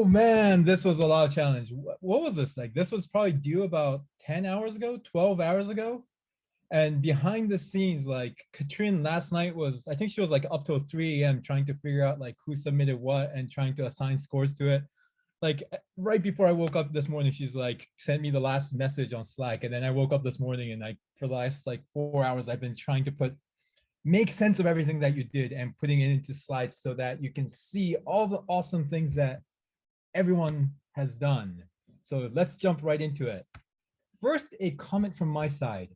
man, this was a lot of challenge. What was this like? This was probably due about 10 hours ago, 12 hours ago. And behind the scenes, like Katrin last night was, I think she was like up till 3 a.m. trying to figure out like who submitted what and trying to assign scores to it. Like right before I woke up this morning, she's like sent me the last message on Slack. And then I woke up this morning and like for the last like 4 hours, I've been trying to make sense of everything that you did and putting it into slides so that you can see all the awesome things that everyone has done. So let's jump right into it. First, a comment from my side.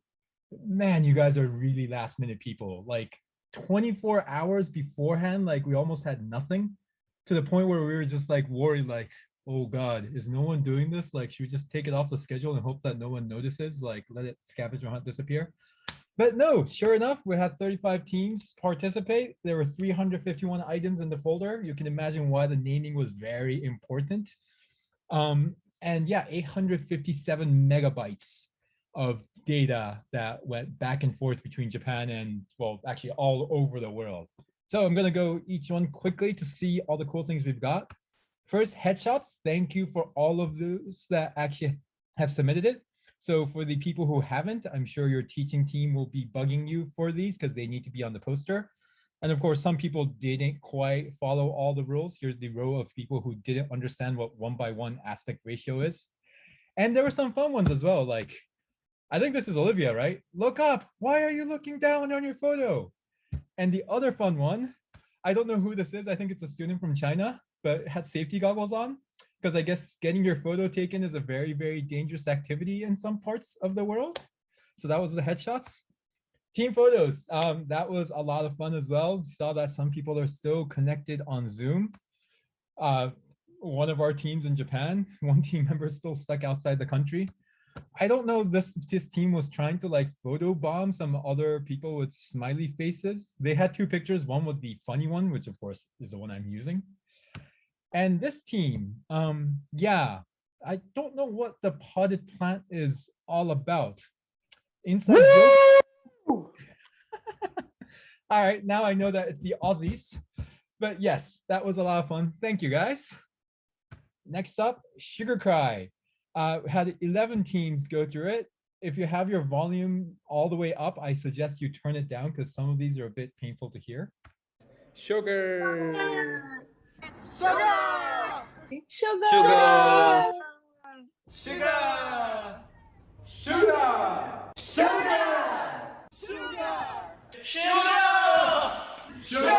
Man, you guys are really last minute people. Like 24 hours beforehand, like we almost had nothing, to the point where we were just like worried, like, oh God, is no one doing this? Like, should we just take it off the schedule and hope that no one notices? Like, let it scavenger hunt disappear? But no, sure enough, we had 35 teams participate. There were 351 items in the folder. You can imagine why the naming was very important. And yeah, 857 megabytes of data that went back and forth between Japan and, well, actually all over the world. So I'm gonna go each one quickly to see all the cool things we've got. First, headshots. Thank you for all of those that actually have submitted it. So for the people who haven't, I'm sure your teaching team will be bugging you for these because they need to be on the poster. And of course, some people didn't quite follow all the rules. Here's the row of people who didn't understand what 1:1 aspect ratio is. And there were some fun ones as well. Like, I think this is Olivia, right? Look up. Why are you looking down on your photo? And the other fun one, I don't know who this is. I think it's a student from China, but had safety goggles on, because I guess getting your photo taken is a very, very dangerous activity in some parts of the world. So that was the headshots. Team photos, that was a lot of fun as well. Saw that some people are still connected on Zoom. One of our teams in Japan, one team member is still stuck outside the country. I don't know if this team was trying to like photo bomb some other people with smiley faces. They had two pictures. One was the funny one, which of course is the one I'm using. And this team, yeah, I don't know what the potted plant is all about. Inside joke. All right, now I know that it's the Aussies. But yes, that was a lot of fun. Thank you, guys. Next up, Sugar Cry. Had 11 teams go through it. If you have your volume all the way up, I suggest you turn it down because some of these are a bit painful to hear. Sugar. Sugar! Sugar. Sugar! Sugar. Sugar! Sugar! Sugar. Sugar!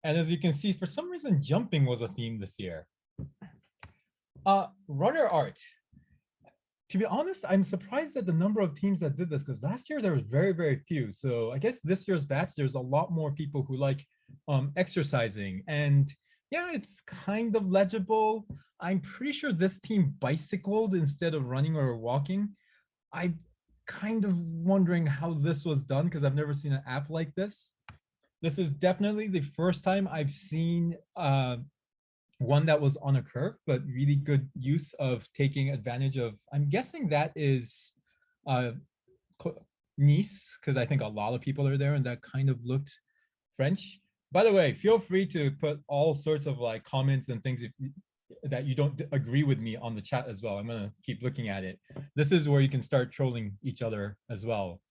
And as you can see, for some reason, jumping was a theme this year. Runner art. To be honest, I'm surprised at the number of teams that did this because last year there was very, very few. So I guess this year's batch, there's a lot more people who like exercising. And yeah, it's kind of legible. I'm pretty sure this team bicycled instead of running or walking. I'm kind of wondering how this was done because I've never seen an app like this. This is definitely the first time I've seen one that was on a curve, but really good use of taking advantage of, I'm guessing that is Nice, because I think a lot of people are there and that kind of looked French. By the way, feel free to put all sorts of like comments and things that you don't agree with me on the chat as well. I'm gonna keep looking at it. This is where you can start trolling each other as well.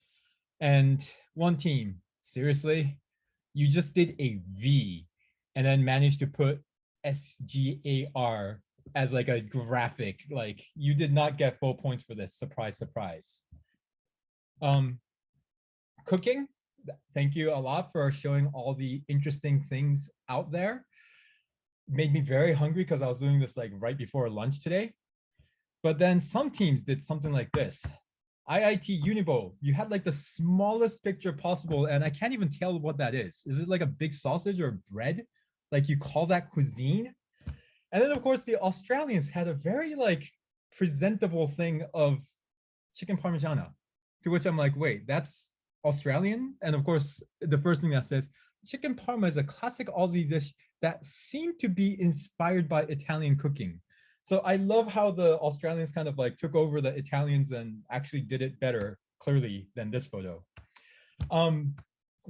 And one team, seriously, you just did a V and then managed to put SGAR as like a graphic. Like you did not get full points for this. Surprise, surprise. Cooking, thank you a lot for showing all the interesting things out there. Made me very hungry because I was doing this like right before lunch today. But then some teams did something like this. IIT Unibo, you had like the smallest picture possible and I can't even tell what that is. Is it like a big sausage or bread? Like you call that cuisine? And then of course the Australians had a very like presentable thing of chicken parmigiana, to which I'm like, wait, that's Australian? And of course, the first thing that says, chicken parma is a classic Aussie dish that seemed to be inspired by Italian cooking. So I love how the Australians kind of like took over the Italians and actually did it better, clearly, than this photo.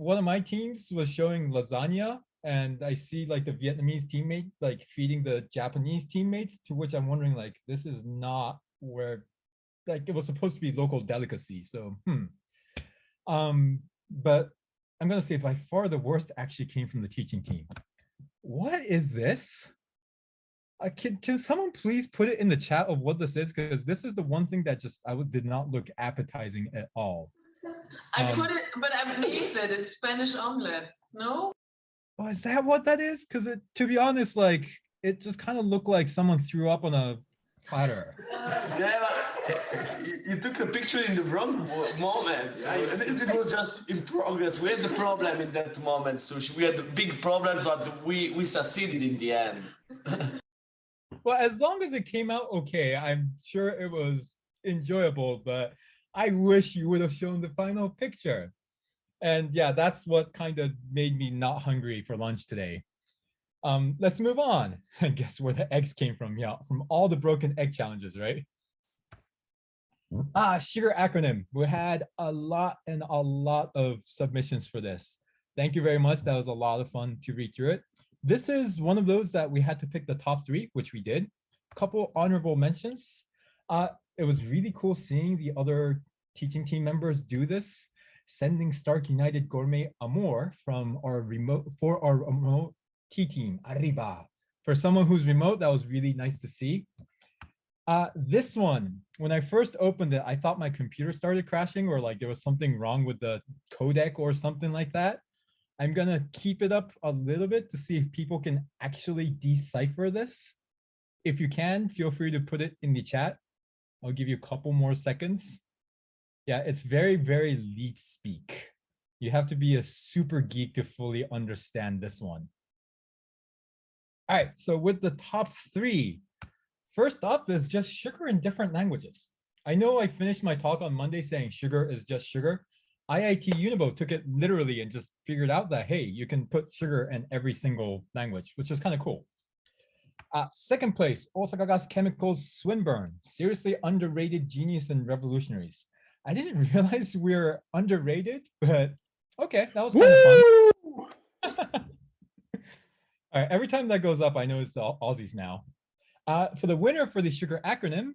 one of my teams was showing lasagna, and I see like the Vietnamese teammate like feeding the Japanese teammates, to which I'm wondering like this is not where like it was supposed to be local delicacy. So but I'm gonna say by far the worst actually came from the teaching team. What is this? Can someone please put it in the chat of what this is? Because this is the one thing that just did not look appetizing at all. I put it, but I've named it. It's Spanish omelet. No? Oh, is that what that is? Because to be honest, like it just kind of looked like someone threw up on a platter. Yeah, but you took a picture in the wrong moment. It was just in progress. We had the problem in that moment, Sushi. We had the big problems, but we succeeded in the end. Well, as long as it came out okay, I'm sure it was enjoyable, but I wish you would have shown the final picture. And yeah, that's what kind of made me not hungry for lunch today. Let's move on. I guess where the eggs came from. Yeah, from all the broken egg challenges, right? Sugar acronym. We had a lot of submissions for this. Thank you very much. That was a lot of fun to read through it. This is one of those that we had to pick the top 3, which we did. A couple honorable mentions. It was really cool seeing the other teaching team members do this. Sending Stark United Gourmet Amor from our remote T team, Arriba. For someone who's remote, that was really nice to see. This one, when I first opened it, I thought my computer started crashing or like there was something wrong with the codec or something like that. I'm gonna keep it up a little bit to see if people can actually decipher this. If you can, feel free to put it in the chat. I'll give you a couple more seconds. Yeah, it's very, very leet speak. You have to be a super geek to fully understand this one. All right, so with the top 3, first up is just sugar in different languages. I know I finished my talk on Monday saying sugar is just sugar. IIT Unibo took it literally and just figured out that, hey, you can put sugar in every single language, which is kind of cool. Second place, Osaka Gas Chemicals Swinburne, seriously underrated genius and revolutionaries. I didn't realize we're underrated, but okay, that was kind of fun. All right, every time that goes up, I know it's the Aussies now. For the winner for the sugar acronym,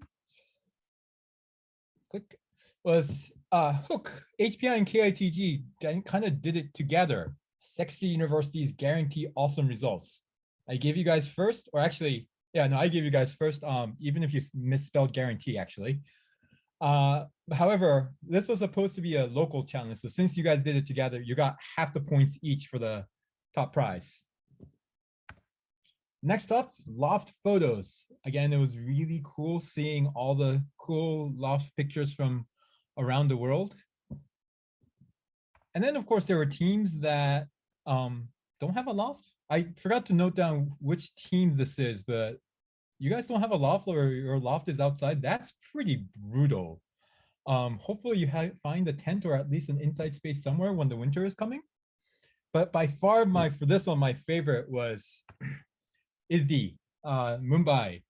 click, was Hook, HPI and KITG kind of did it together. Sexy universities guarantee awesome results. I gave you guys first, or actually, yeah, no, I gave you guys first, even if you misspelled guarantee, actually. However, this was supposed to be a local challenge. So since you guys did it together, you got half the points each for the top prize. Next up, Loft Photos. Again, it was really cool seeing all the cool Loft pictures from around the world. And then, of course, there were teams that don't have a Loft. I forgot to note down which team this is, but you guys don't have a Loft or your Loft is outside. That's pretty brutal. Hopefully you find a tent or at least an inside space somewhere when the winter is coming. But by far, for this one, my favorite was ISD, Mumbai.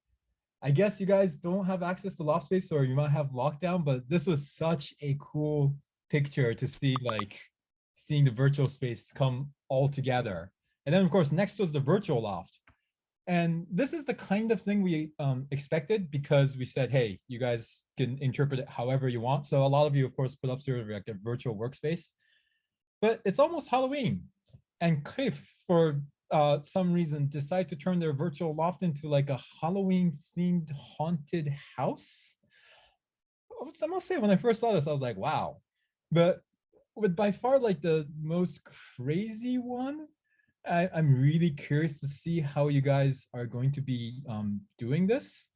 I guess you guys don't have access to Loft space or you might have lockdown, but this was such a cool picture to see, like seeing the virtual space come all together. And then of course, next was the virtual Loft. And this is the kind of thing we expected because we said, hey, you guys can interpret it however you want. So a lot of you, of course, put up sort of like a virtual workspace, but it's almost Halloween. And Cliff, for some reason, decided to turn their virtual Loft into like a Halloween-themed haunted house. I must say, when I first saw this, I was like, wow. But with by far like the most crazy one, I'm really curious to see how you guys are going to be doing this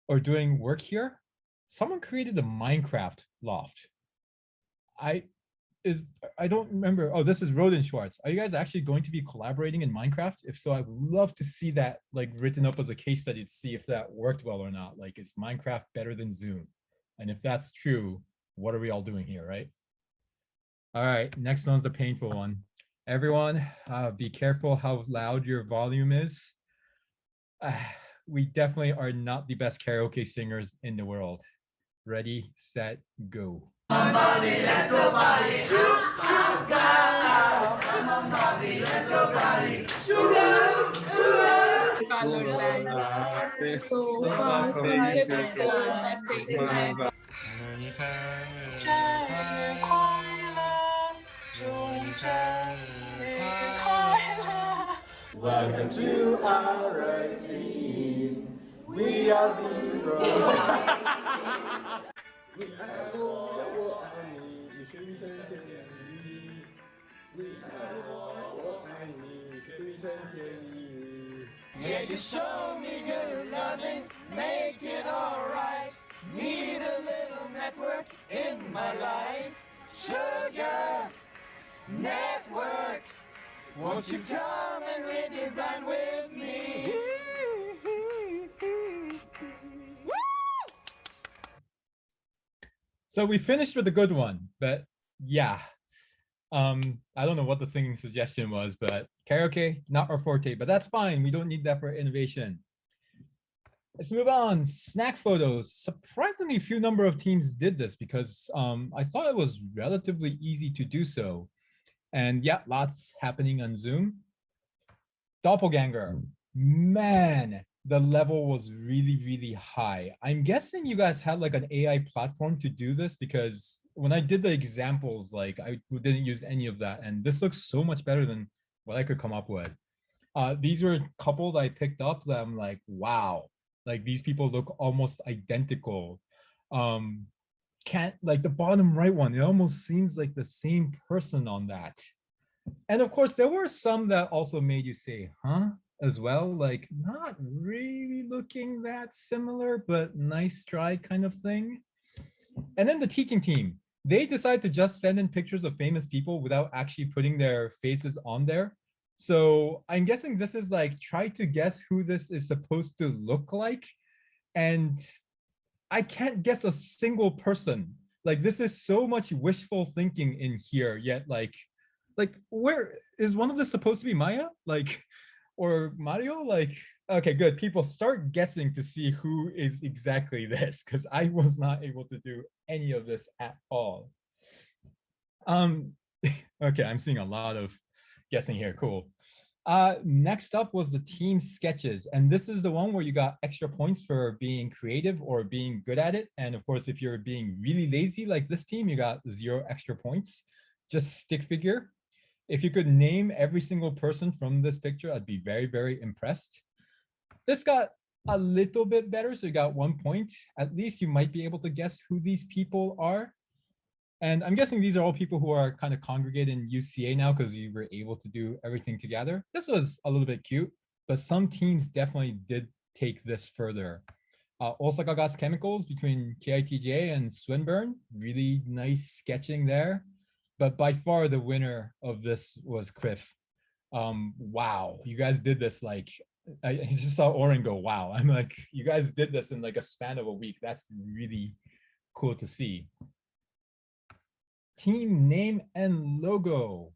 or doing work here. Someone created a Minecraft Loft. I don't remember. Oh, this is Roden Schwartz. Are you guys actually going to be collaborating in Minecraft? If so, I would love to see that like written up as a case study to see if that worked well or not. Like, is Minecraft better than Zoom? And if that's true, what are we all doing here, right? All right, next one's the painful one. Everyone, be careful how loud your volume is. We definitely are not the best karaoke singers in the world. Ready, set, go. Somebody, let's go party. Shoot, shoot, So far from different life. 生日快乐，祝你生日快乐。 Welcome to our team. We are the Bros. 你爱我，我爱你，你是真甜蜜。你爱我，我爱你，你是真甜蜜。 Yeah, you show me good loving, make it alright. Need a little network in my life. Sugar network, won't you come and redesign with me? So we finished with a good one, but yeah. I don't know what the singing suggestion was, but karaoke, not our forte, but that's fine. We don't need that for innovation. Let's move on. Snack photos. Surprisingly few number of teams did this because I thought it was relatively easy to do so. And yeah, lots happening on Zoom. Doppelganger. Man, the level was really, really high. I'm guessing you guys had like an AI platform to do this because when I did the examples, like I didn't use any of that. And this looks so much better than what I could come up with. These were a couple that I picked up that I'm like, wow, like these people look almost identical. Can't like the bottom right one, it almost seems like the same person on that. And of course, there were some that also made you say, huh, as well, like not really looking that similar, but nice try kind of thing. And then the teaching team, they decided to just send in pictures of famous people without actually putting their faces on there. So I'm guessing this is like, try to guess who this is supposed to look like. And I can't guess a single person. Like this is so much wishful thinking in here, yet like where is one of this supposed to be Maya? Like, or Mario? Like, okay, good. People start guessing to see who is exactly this, because I was not able to do any of this at all. Okay, I'm seeing a lot of guessing here. Cool. Next up was the team sketches. And this is the one where you got extra points for being creative or being good at it. And of course, if you're being really lazy like this team, you got 0 extra points. Just stick figure. If you could name every single person from this picture, I'd be very, very impressed. This got a little bit better, so you got 1 point. At least you might be able to guess who these people are. And I'm guessing these are all people who are kind of congregated in UCA now because you were able to do everything together. This was a little bit cute, but some teams definitely did take this further. Osaka Gas Chemicals between KITJ and Swinburne, really nice sketching there. But by far the winner of this was Cliff. Wow, you guys did this like, I just saw Oren go, wow. I'm like, you guys did this in like a span of a week. That's really cool to see. Team name and logo.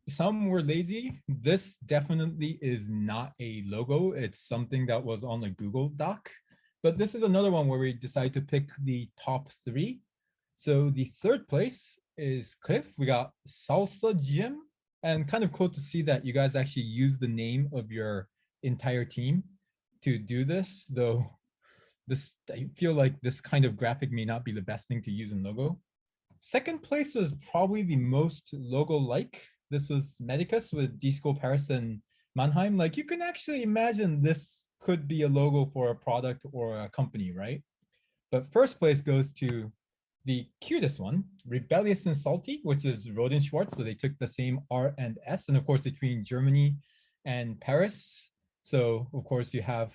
Some were lazy. This definitely is not a logo. It's something that was on a Google Doc. But this is another one where we decided to pick the top 3. So the 3rd place is Cliff. We got Salsa Gym, and kind of cool to see that you guys actually use the name of your entire team to do this, though this, I feel like this kind of graphic may not be the best thing to use in logo. 2nd place was probably the most logo-like. This was Medicus with Disco Paris and Mannheim. Like you can actually imagine this could be a logo for a product or a company, right? But 1st place goes to the cutest one, Rebellious and Salty, which is Roden Schwartz. So they took the same R and S, and of course between Germany and Paris. So of course you have,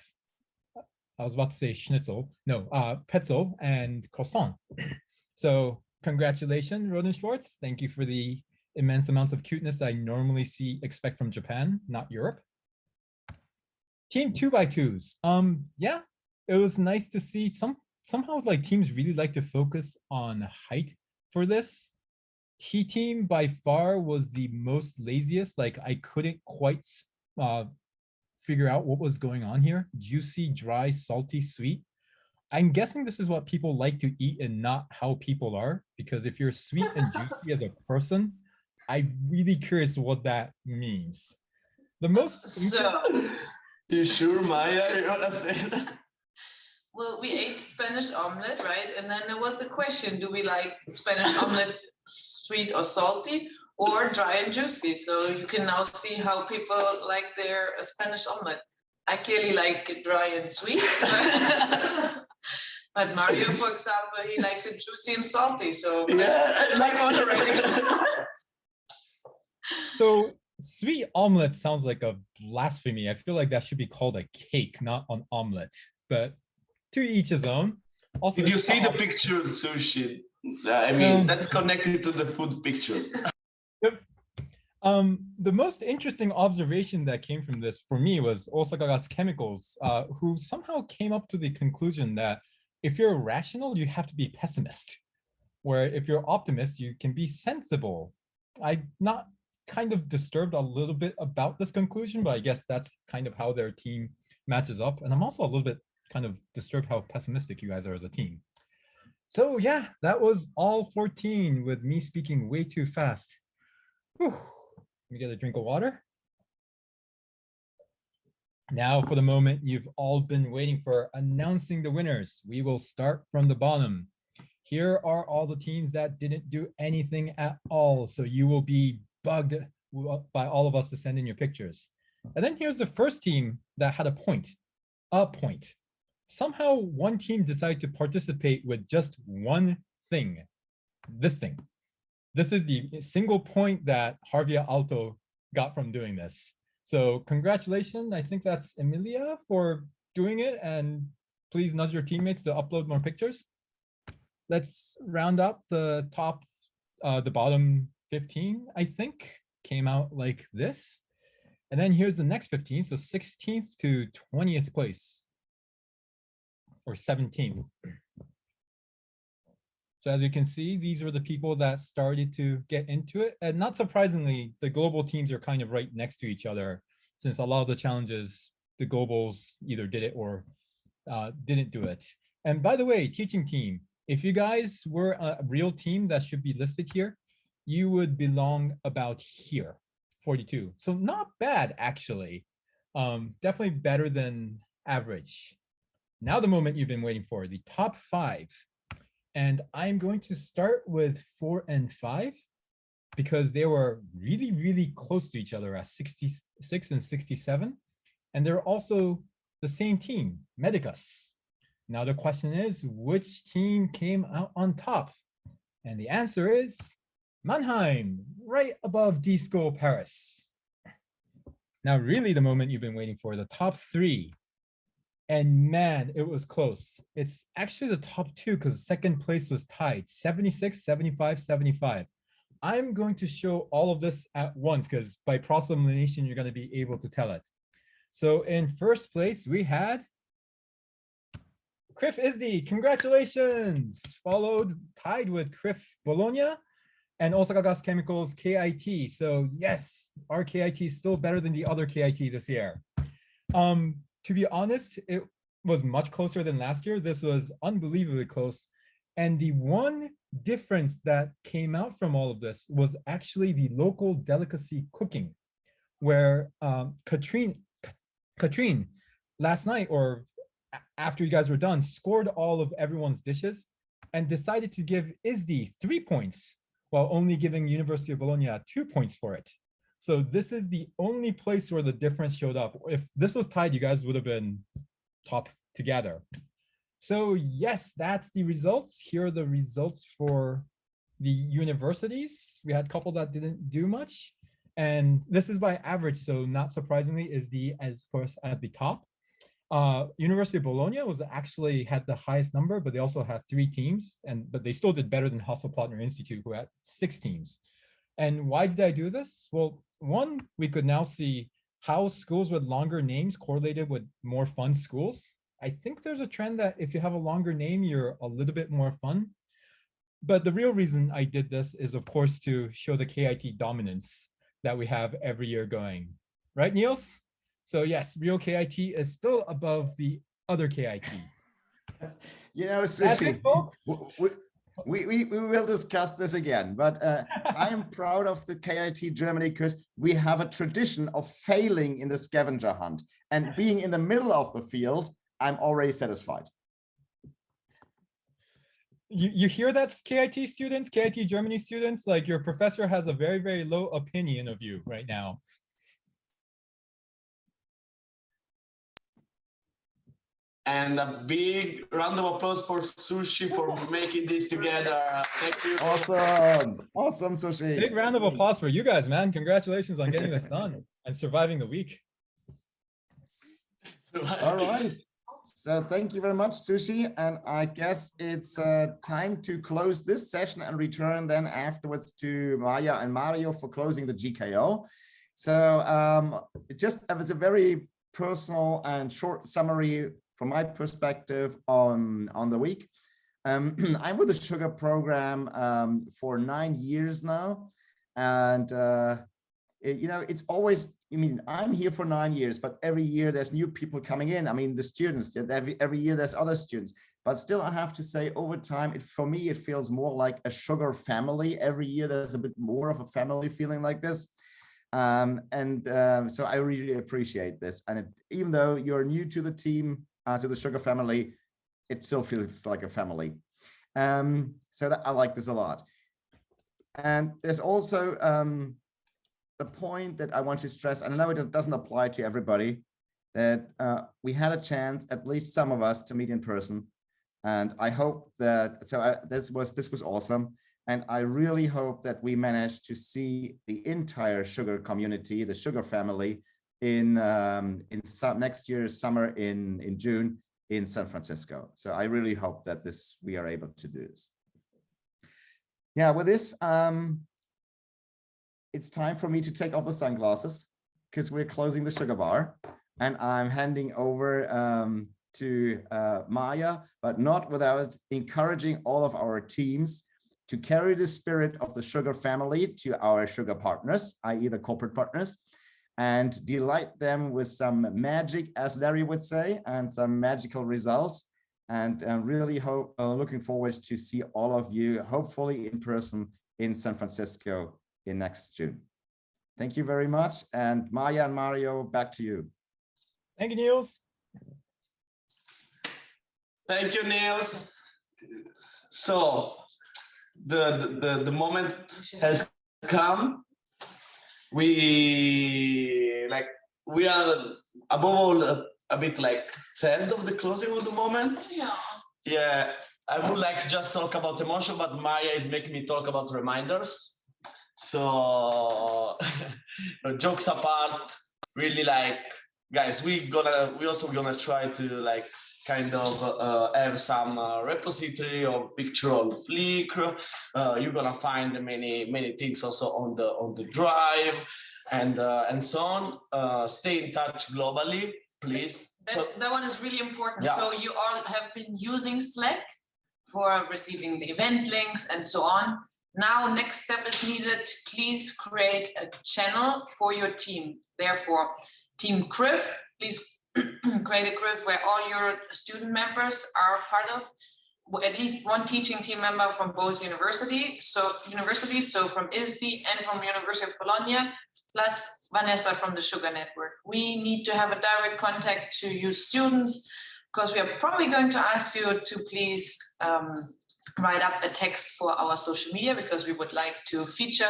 I was about to say schnitzel, no, pretzel and croissant. So congratulations, Roden Schwartz. Thank you for the immense amounts of cuteness I normally expect from Japan, not Europe. Team 2x2s. Yeah, it was nice to see somehow like teams really like to focus on height for this. T team by far was the most laziest. Like I couldn't quite figure out what was going on here. Juicy, dry, salty, sweet. I'm guessing this is what people like to eat and not how people are, because if you're sweet and juicy as a person, I'm really curious what that means. The most You sure, Maya? You wanna say that? Well, we ate Spanish omelet, right? And then there was the question, do we like Spanish omelet sweet or salty or dry and juicy? So you can now see how people like their Spanish omelet. I clearly like it dry and sweet. But Mario, for example, he likes it juicy and salty. So let's like moderating. So sweet omelet sounds like a blasphemy. I feel like that should be called a cake, not an omelet. But to each his own. Also, Did you see the picture of sushi? I mean, that's connected to the food picture. Yep. The most interesting observation that came from this for me was Osaka Chemicals, who somehow came up to the conclusion that if you're rational, you have to be pessimist. Where if you're optimist, you can be sensible. I'm not kind of disturbed a little bit about this conclusion, but I guess that's kind of how their team matches up. And I'm also a little bit kind of disturbed how pessimistic you guys are as a team. So yeah, that was all 14 with me speaking way too fast. Whew. Let me get a drink of water. Now for the moment you've all been waiting for, announcing the winners. We will start from the bottom. Here are all the teams that didn't do anything at all. So you will be bugged by all of us to send in your pictures. And then here's the first team that had a point. Somehow one team decided to participate with just one thing, this thing. This is the single point that Harvia Alto got from doing this. So congratulations, I think that's Emilia for doing it, and please nudge your teammates to upload more pictures. Let's round up the top, the bottom 15, I think, came out like this. And then here's the next 15, so 16th to 20th place. Or 17th. So as you can see, these are the people that started to get into it. And not surprisingly, the global teams are kind of right next to each other, since a lot of the challenges, the globals either did it or didn't do it. And by the way, teaching team, if you guys were a real team that should be listed here, you would belong about here, 42. So not bad, actually. Definitely better than average. Now the moment you've been waiting for, the top 5. And I'm going to start with 4 and 5 because they were really, really close to each other at 66 and 67. And they're also the same team, Medicus. Now the question is, which team came out on top? And the answer is Mannheim, right above Disco Paris. Now really the moment you've been waiting for, the top 3. And man, it was close. It's actually the top 2 because second place was tied, 76, 75, 75. I'm going to show all of this at once because by proclamation, you're going to be able to tell it. So in first place, we had Criff Isdi, congratulations. Tied with Criff Bologna and Osaka Gas Chemicals KIT. So yes, our KIT is still better than the other KIT this year. To be honest, it was much closer than last year. This was unbelievably close. And the one difference that came out from all of this was actually the local delicacy cooking, where Katrine last night, or after you guys were done, scored all of everyone's dishes and decided to give ISDI 3 points while only giving University of Bologna 2 points for it. So this is the only place where the difference showed up. If this was tied, you guys would have been top together. So yes, that's the results. Here are the results for the universities. We had a couple that didn't do much. And this is by average, so not surprisingly, is the, as course, at the top. University of Bologna had the highest number, but they also had 3 teams, but they still did better than Hasselplattner Institute, who had 6 teams. And why did I do this? Well, one, we could now see how schools with longer names correlated with more fun schools. I think there's a trend that if you have a longer name, you're a little bit more fun. But the real reason I did this is, of course, to show the KIT dominance that we have every year going. Right, Niels? So yes, real KIT is still above the other KIT. You know, That's it, folks. We will discuss this again, but I am proud of the KIT Germany because we have a tradition of failing in the scavenger hunt, and being in the middle of the field, I'm already satisfied. You hear that, KIT students, KIT Germany students? Like, your professor has a very, very low opinion of you right now. And a big round of applause for Sushi for making this together. Thank you. Awesome. Awesome, Sushi. Big round of applause for you guys, man. Congratulations on getting this done and surviving the week. All right. So thank you very much, Sushi. And I guess it's time to close this session and return then afterwards to Maya and Mario for closing the GKO. So just as a very personal and short summary from my perspective on the week. I'm with the Sugar program for 9 years now. And, you know, it's always, I mean, I'm here for 9 years, but every year there's new people coming in. I mean, the students, every year there's other students. But still, I have to say, over time, for me, it feels more like a Sugar family. Every year there's a bit more of a family feeling like this. So I really appreciate this. And even though you're new to the team, to the Sugar family, it still feels like a family. So that I like this a lot. And there's also the point that I want to stress, and I know it doesn't apply to everybody, that we had a chance, at least some of us, to meet in person. And I hope that, this was awesome. And I really hope that we managed to see the entire Sugar community, the Sugar family, in next year's summer in June in San Francisco. So I really hope that we are able to do this. Yeah, with this, it's time for me to take off the sunglasses because we're closing the Sugar bar, and I'm handing over to Maya, but not without encouraging all of our teams to carry the spirit of the Sugar family to our Sugar partners, i.e. the corporate partners, and delight them with some magic, as Larry would say, and some magical results. And really looking forward to see all of you, hopefully in person in San Francisco in next June. Thank you very much. And Maya and Mario, back to you. Thank you, Niels. Thank you, Niels. So the moment has come. We are above all a bit like sad of the closing of the moment. Yeah, I would like to just talk about emotion, but Maya is making me talk about reminders. So jokes apart, really, like, guys, we also gonna try to like kind of have some repository or picture on Flickr. You're gonna find many things also on the drive and so on. Stay in touch globally, please. That one is really important. Yeah. So you all have been using Slack for receiving the event links and so on. Now, next step is needed. Please create a channel for your team. Therefore, Team Criv, please create a Criv where all your student members are part of, at least one teaching team member from both universities, so from ISD and from University of Bologna, plus Vanessa from the Sugar Network. We need to have a direct contact to you students, because we are probably going to ask you to please write up a text for our social media, because we would like to feature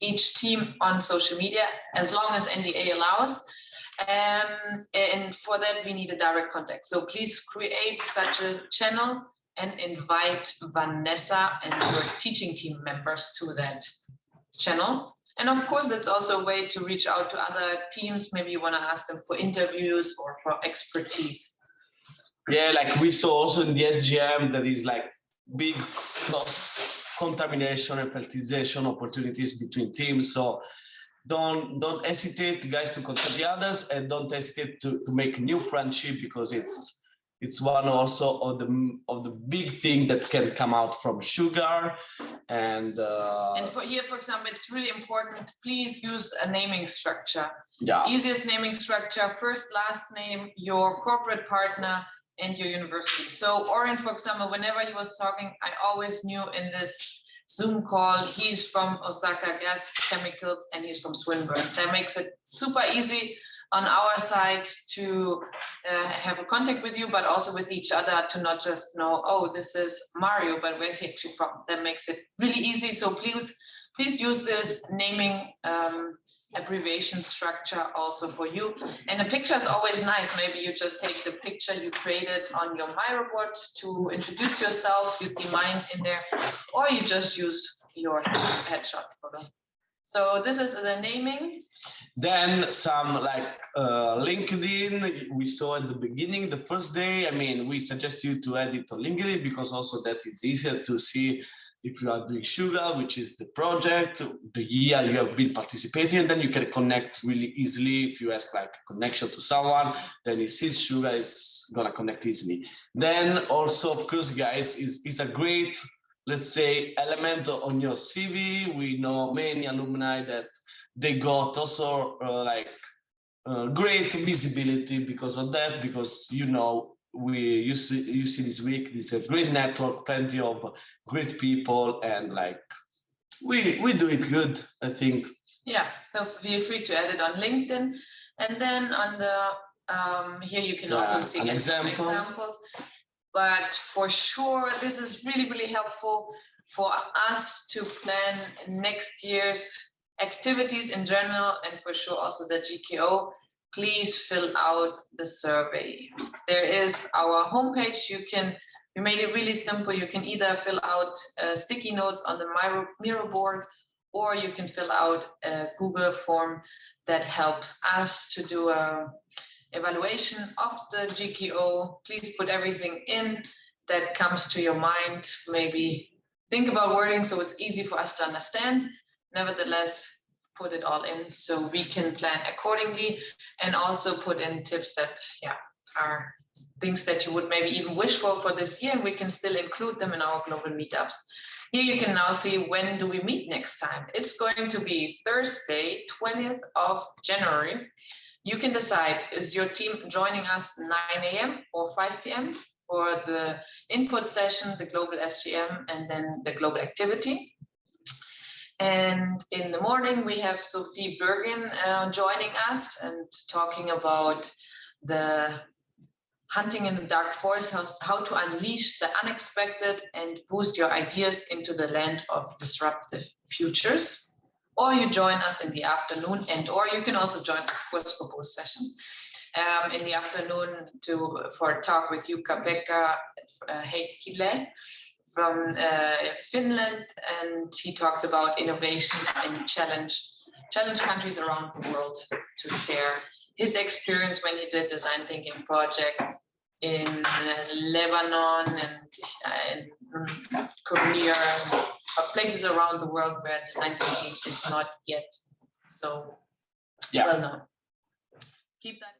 each team on social media as long as NDA allows. And for that, we need a direct contact. So please create such a channel and invite Vanessa and your teaching team members to that channel. And of course, that's also a way to reach out to other teams. Maybe you want to ask them for interviews or for expertise. Yeah, like we saw also in the SGM, that is like big cross contamination and fertilization opportunities between teams. So don't hesitate, guys, to contact the others, and don't hesitate to make new friendship, because it's one also of the big thing that can come out from Sugar. And for here, for example, it's really important. Please use a naming structure. Yeah. Easiest naming structure: first, last name, your corporate partner, and your university. So Oren, for example, whenever he was talking, I always knew in this Zoom call, he's from Osaka Gas Chemicals and he's from Swinburne. That makes it super easy on our side to have a contact with you, but also with each other to not just know, oh, this is Mario, but where's he actually from? That makes it really easy. So please use this naming abbreviation structure also for you. And the picture is always nice. Maybe you just take the picture you created on your Miro board to introduce yourself. You see mine in there, or you just use your headshot photo. So this is the naming. Then some like LinkedIn, we saw at the beginning, the first day. I mean, we suggest you to add it on LinkedIn because also that it's easier to see if you are doing Sugar, which is the project, the year you have been participating, and then you can connect really easily. If you ask like a connection to someone, then it sees Sugar is gonna connect easily. Then also, of course, guys, is a great, let's say, element on your CV. We know many alumni that they got also great visibility because of that, because you see this week, this is a great network, plenty of great people, and like we do it good, I think. Yeah, so feel free to add it on LinkedIn, and then on the here you can also see some examples. But for sure, this is really, really helpful for us to plan next year's activities in general, and for sure also the GKO. Please fill out the survey. There is our homepage. We made it really simple. You can either fill out sticky notes on the Miro board, or you can fill out a Google form that helps us to do a evaluation of the GKO. Please put everything in that comes to your mind. Maybe think about wording so it's easy for us to understand. Nevertheless, put it all in so we can plan accordingly, and also put in tips that are things that you would maybe even wish for this year, and we can still include them in our global meetups. Here you can now see when do we meet next time. It's going to be Thursday, 20th of January. You can decide, is your team joining us 9 a.m. or 5 p.m. for the input session, the global SGM, and then the global activity. And in the morning, we have Sophie Bergen joining us and talking about the hunting in the dark forest, how to unleash the unexpected and boost your ideas into the land of disruptive futures. Or you join us in the afternoon, or you can also join, of course, for both sessions. In the afternoon for a talk with Jukka-Pekka Heikkilä from Finland, and he talks about innovation and challenge countries around the world to share his experience when he did design thinking projects in Lebanon and Korea, places around the world where design thinking is not yet so well known. Keep that.